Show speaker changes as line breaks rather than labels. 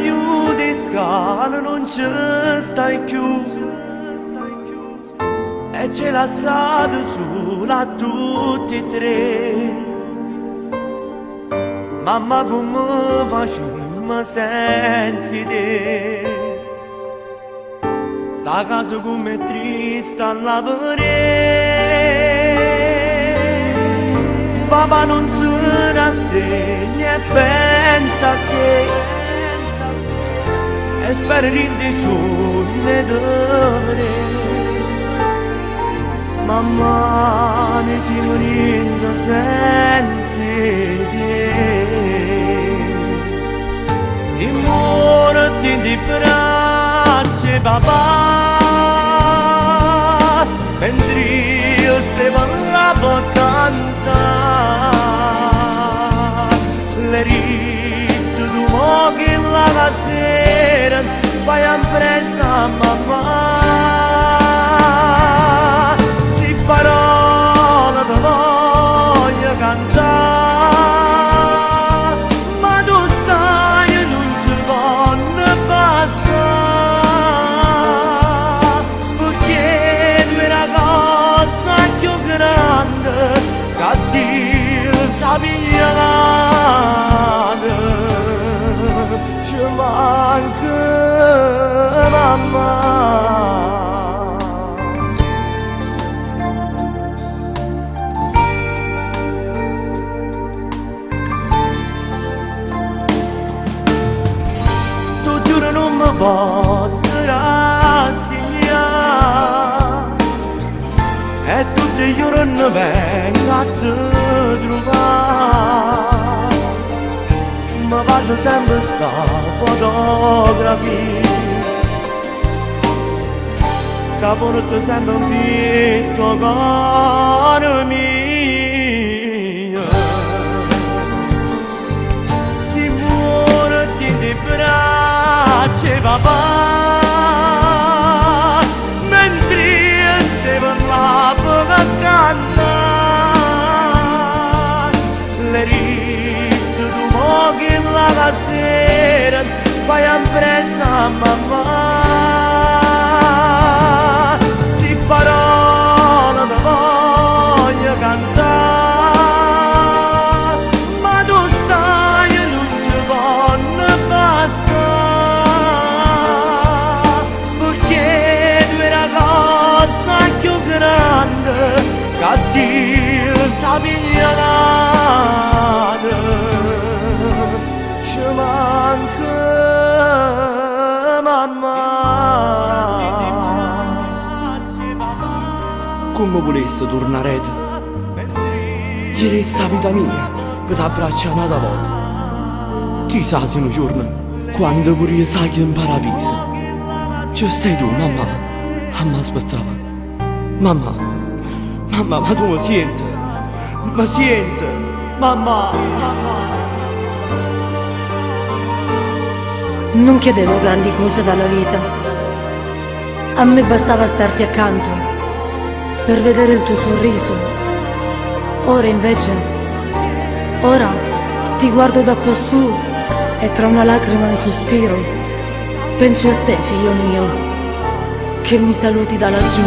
giù di scala non ci stai più e ce l'ha stato sola a tutti e tre. Mamma come facciamo senza te? Sta casa come triste a lavorare, papà non si rassegna e pensa a te e spera di sogni d'ore. Mamma ne si morendo senza te, si muore di braccia papà, mentre io stavo là per cantare le rite d'uomo che la sera fai impresa a mamma. Si parola da voglio cantare, ma tu sai non ci vuole bastare, perché tu è una cosa più grande che Dio sapeva. Ci manca mamma. Tu giuro non mi posso rassegnare e tutti i giorni vengo a te trovare. Mi faccio sempre sta fotografia che porto sempre un pitto cuore mio. Si muore di braccia papà, mentre io stavo là per cantare le rite d'uomo che la sera fai impresa a mamma. Si parola da voglio cantare, ma tu sai non ci vuole bastare, perché tu è una cosa più grande che Dio sapeva dare. Ci manca mamma.
Come volesse tornare? Gli resta la vita mia per t'abbracciare un'altra volta. Ti sai un giorno quando pure io sai che in paradiso ci sei tu mamma a mi aspettare. Mamma, mamma, ma tu mi senti? Mi senti? Mamma, mamma.
Non chiedevo grandi cose dalla vita, a me bastava starti accanto per vedere il tuo sorriso. Ora invece, ora ti guardo da quassù e tra una lacrima e un sospiro penso a te, figlio mio, che mi saluti da laggiù.